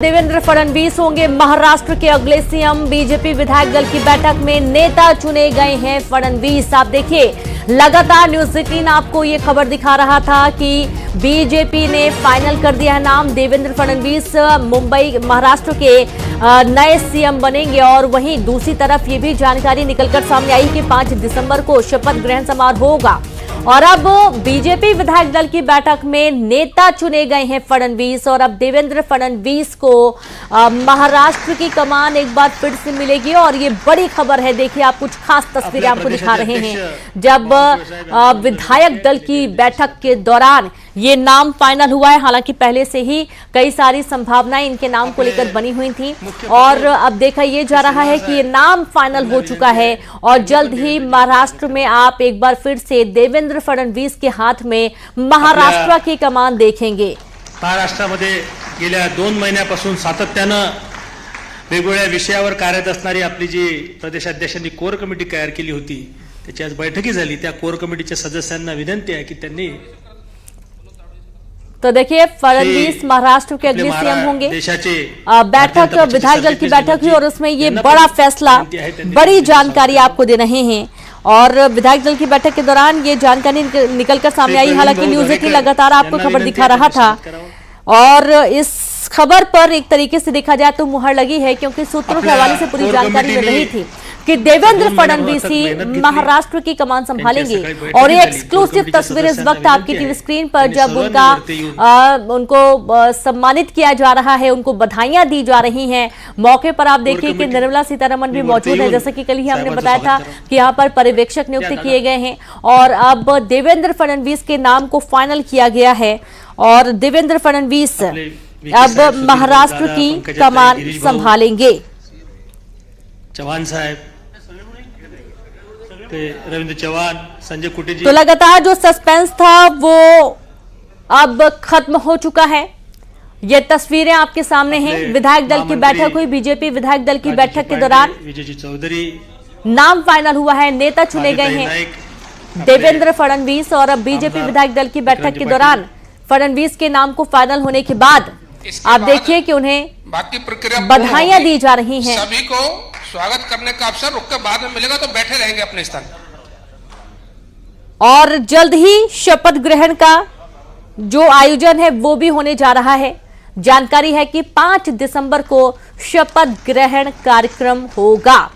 देवेंद्र फडणवीस होंगे महाराष्ट्र के अगले सीएम। बीजेपी विधायक दल की बैठक में नेता चुने गए हैं फडणवीस। आप देखिए, लगातार न्यूज 18 आपको ये खबर दिखा रहा था कि बीजेपी ने फाइनल कर दिया है नाम। देवेंद्र फडणवीस मुंबई महाराष्ट्र के नए सीएम बनेंगे। और वहीं दूसरी तरफ ये भी जानकारी निकलकर सामने आई कि 5 दिसंबर को शपथ ग्रहण समारोह होगा। और अब बीजेपी विधायक दल की बैठक में नेता चुने गए हैं फडणवीस। और अब देवेंद्र फडणवीस को महाराष्ट्र की कमान एक बार फिर से मिलेगी। और ये बड़ी खबर है। देखिए, आप कुछ खास तस्वीरें आपको दिखा रहे हैं। जब विधायक दल की बैठक के दौरान ये नाम फाइनल हुआ है। हालांकि पहले से ही कई सारी संभावनाएं इनके नाम को लेकर बनी हुई थी। और अब देखा ये जा रहा है कि ये नाम फाइनल हो चुका है। और जल्द ही महाराष्ट्र में आप एक बार फिर से देवेंद्र फडणवीस के हाथ में महाराष्ट्र की कमान देखेंगे। महाराष्ट्रामध्ये गेल्या 2 महिन्यापासून सातत्यानं वेगवेगळ्या विषयावर कार्यरत असणारी आपली जी प्रदेशाध्यक्षांनी कोर कमिटी तयार केली होती, त्याची आज बैठकी झाली। त्या कोर कमिटीच्या सदस्यांना विनंती आहे की त्यांनी तो देखिए, फडणवीस महाराष्ट्र के अगले सीएम होंगे। बैठक विधायक दल की बैठक हुई और उसमें ये बड़ा फैसला, बड़ी जानकारी आपको दे रहे हैं। और विधायक दल की बैठक के दौरान ये जानकारी निकलकर सामने आई। हालांकि न्यूज 18 लगातार आपको खबर दिखा रहा था। और इस खबर पर एक तरीके से देखा जाए तो मुहर लगी है, क्योंकि सूत्रों के हवाले से पूरी जानकारी मिल रही थी कि देवेंद्र फडणवीस ही महाराष्ट्र की कमान संभालेंगे। और ये एक्सक्लूसिव तस्वीर इस वक्त आपकी टीवी स्क्रीन पर, जब उनको सम्मानित किया जा रहा है, उनको बधाइयां दी जा रही हैं। मौके पर आप देखिए कि निर्मला सीतारमण भी मौजूद है। जैसे कि कल ही हमने बताया था कि यहाँ पर पर्यवेक्षक नियुक्त किए गए हैं। और अब देवेंद्र फडणवीस के नाम को फाइनल किया गया है। और देवेंद्र फडणवीस अब महाराष्ट्र की कमान संभालेंगे। चौहान साहब, रविंद्र चौहान, संजय कुटे जी। तो लगातार जो सस्पेंस था वो अब खत्म हो चुका है। ये तस्वीरें आपके सामने हैं। विधायक दल की बैठक हुई। बीजेपी विधायक दल की बैठक के दौरान विजय चौधरी नाम फाइनल हुआ है, नेता चुने गए हैं देवेंद्र फडणवीस। और अब बीजेपी विधायक दल की बैठक के दौरान फडणवीस के नाम को फाइनल होने के बाद आप देखिए कि उन्हें बाकी प्रक्रिया बधाइयां दी जा रही हैं। सभी को स्वागत करने का अवसर रुक के बाद में मिलेगा, तो बैठे रहेंगे अपने स्थान। और जल्द ही शपथ ग्रहण का जो आयोजन है वो भी होने जा रहा है। जानकारी है कि 5 दिसंबर को शपथ ग्रहण कार्यक्रम होगा,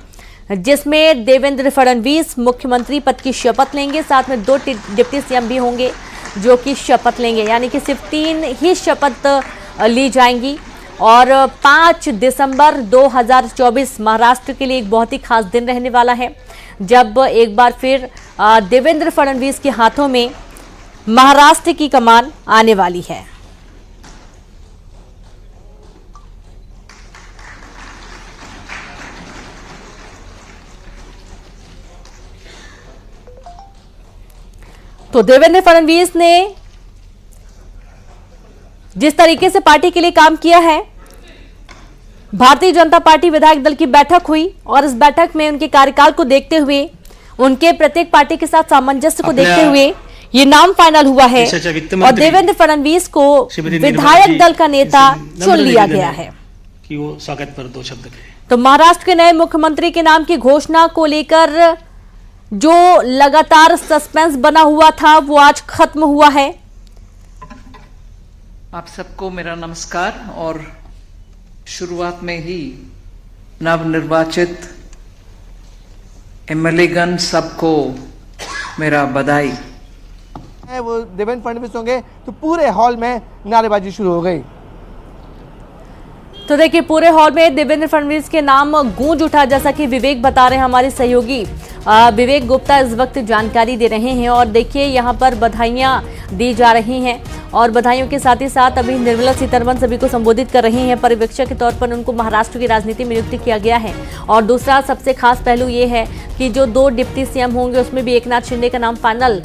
जिसमें देवेंद्र फडणवीस मुख्यमंत्री पद की शपथ लेंगे। साथ में 2 डिप्टी सीएम भी होंगे जो कि शपथ लेंगे, यानी कि सिर्फ 3 ही शपथ ली जाएंगी। और 5 दिसंबर 2024 महाराष्ट्र के लिए एक बहुत ही खास दिन रहने वाला है, जब एक बार फिर देवेंद्र फडणवीस के हाथों में महाराष्ट्र की कमान आने वाली है। तो देवेंद्र फडणवीस ने जिस तरीके से पार्टी के लिए काम किया है, भारतीय जनता पार्टी विधायक दल की बैठक हुई और इस बैठक में उनके कार्यकाल को देखते हुए, उनके प्रत्येक पार्टी के साथ सामंजस्य को देखते हुए ये नाम फाइनल हुआ है। और देवेंद्र फडणवीस को विधायक दल का नेता चुन लिया गया है। कि वो स्वागत पर 2 शब्द कहे। तो महाराष्ट्र के नए मुख्यमंत्री के नाम की घोषणा को लेकर जो लगातार सस्पेंस बना हुआ था वो आज खत्म हुआ है। आप सबको मेरा नमस्कार। और शुरुआत में ही नवनिर्वाचित एमएलएगण सबको मेरा बधाई। वो देवेंद्र फडणवीस होंगे तो पूरे हॉल में नारेबाजी शुरू हो गई। तो देखिए, पूरे हॉल में देवेंद्र फडणवीस के नाम गूंज उठा। जैसा कि विवेक बता रहे हैं, हमारे सहयोगी विवेक गुप्ता इस वक्त जानकारी दे रहे हैं। और देखिए, यहाँ पर बधाइयां दी जा रही हैं। और बधाइयों के साथ ही साथ अभी निर्मला सीतारमण सभी को संबोधित कर रही हैं। पर्यवेक्षक के तौर पर उनको महाराष्ट्र की राजनीति में नियुक्त किया गया है। और दूसरा सबसे खास पहलू ये है कि जो 2 डिप्टी सीएम होंगे उसमें भी एकनाथ शिंदे का नाम फाइनल,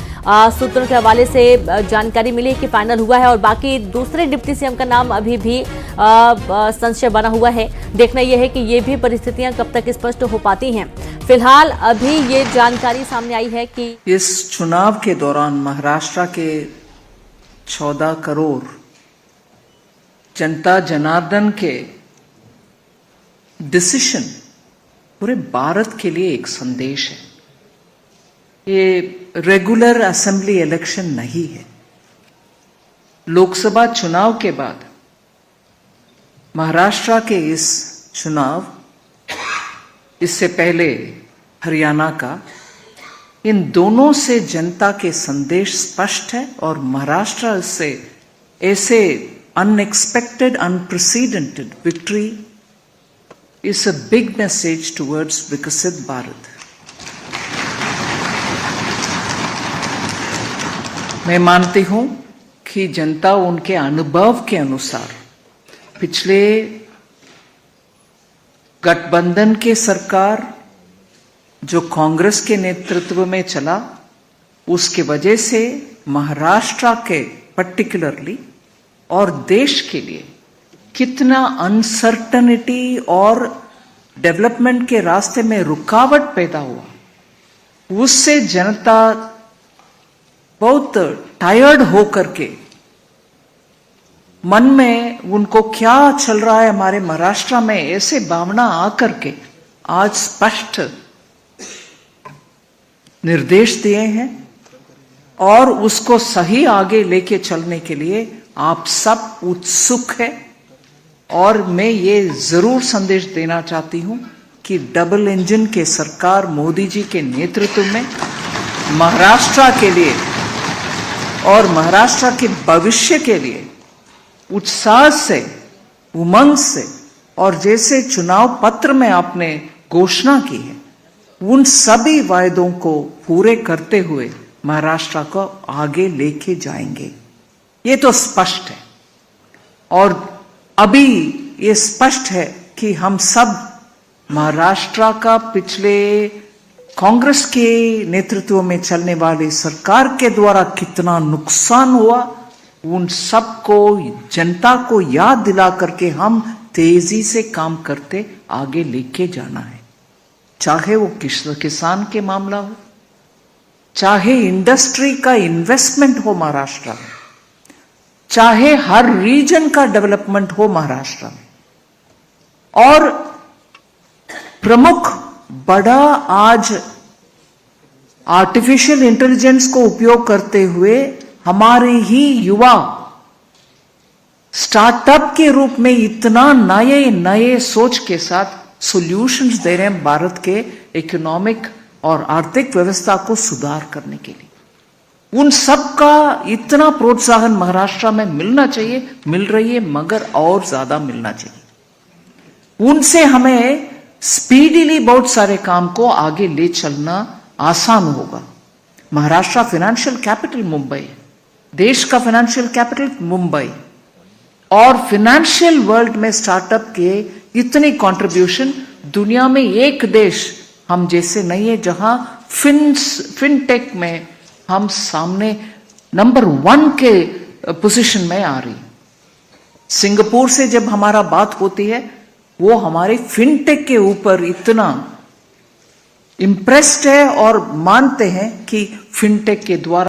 सूत्रों के हवाले से जानकारी मिली कि फाइनल हुआ है। और बाकी दूसरे डिप्टी सीएम का नाम अभी भी संशय बना हुआ है। देखना यह है कि ये भी परिस्थितियां कब तक स्पष्ट हो पाती हैं। फिलहाल अभी ये जानकारी सामने आई है कि इस चुनाव के दौरान महाराष्ट्र के 14 करोड़ जनता जनार्दन के डिसीजन पूरे भारत के लिए एक संदेश है। ये रेगुलर असेंबली इलेक्शन नहीं है। लोकसभा चुनाव के बाद महाराष्ट्र के इस चुनाव, इससे पहले हरियाणा का, इन दोनों से जनता के संदेश स्पष्ट है और महाराष्ट्र से ऐसे unexpected, unprecedented victory is a big message towards विकसित भारत। मैं मानती हूं कि जनता उनके अनुभव के अनुसार पिछले गठबंधन के सरकार जो कांग्रेस के नेतृत्व में चला, उसके वजह से महाराष्ट्र के पर्टिकुलरली और देश के लिए कितना अनसर्टनिटी और डेवलपमेंट के रास्ते में रुकावट पैदा हुआ, उससे जनता बहुत टायर्ड होकर के मन में उनको क्या चल रहा है हमारे महाराष्ट्र में, ऐसे भावना आकर के आज स्पष्ट निर्देश दिए हैं और उसको सही आगे लेके चलने के लिए आप सब उत्सुक हैं। और मैं ये जरूर संदेश देना चाहती हूं कि डबल इंजन के सरकार मोदी जी के नेतृत्व में महाराष्ट्र के लिए और महाराष्ट्र के भविष्य के लिए उत्साह से, उमंग से, और जैसे चुनाव पत्र में आपने घोषणा की है, उन सभी वायदों को पूरे करते हुए महाराष्ट्र को आगे लेके जाएंगे। ये तो स्पष्ट है। और अभी ये स्पष्ट है कि हम सब महाराष्ट्र का पिछले कांग्रेस के नेतृत्व में चलने वाली सरकार के द्वारा कितना नुकसान हुआ, उन सबको, जनता को याद दिला करके हम तेजी से काम करते आगे लेके जाना है। चाहे वो किसान के मामला हो, चाहे इंडस्ट्री का इन्वेस्टमेंट हो महाराष्ट्र में, चाहे हर रीजन का डेवलपमेंट हो महाराष्ट्र में, और प्रमुख बड़ा आज आर्टिफिशियल इंटेलिजेंस को उपयोग करते हुए हमारे ही युवा स्टार्टअप के रूप में इतना नए नए सोच के साथ सॉल्यूशंस दे रहे हैं भारत के इकोनॉमिक और आर्थिक व्यवस्था को सुधार करने के लिए। उन सब का इतना प्रोत्साहन महाराष्ट्र में मिलना चाहिए, मिल रही है, मगर और ज्यादा मिलना चाहिए। उनसे हमें स्पीडीली बहुत सारे काम को आगे ले चलना आसान होगा। महाराष्ट्र फाइनेंशियल कैपिटल मुंबई है, देश का फाइनेंशियल कैपिटल मुंबई, और फाइनेंशियल वर्ल्ड में स्टार्टअप के इतनी कंट्रीब्यूशन दुनिया में एक देश हम जैसे नहीं है जहां फिनटेक में हम सामने नंबर 1 के पोजीशन में आ रही। सिंगापुर से जब हमारा बात होती है, वो हमारे फिनटेक के ऊपर इतना इम्प्रेस्ड है और मानते हैं कि फिनटेक के द्वारा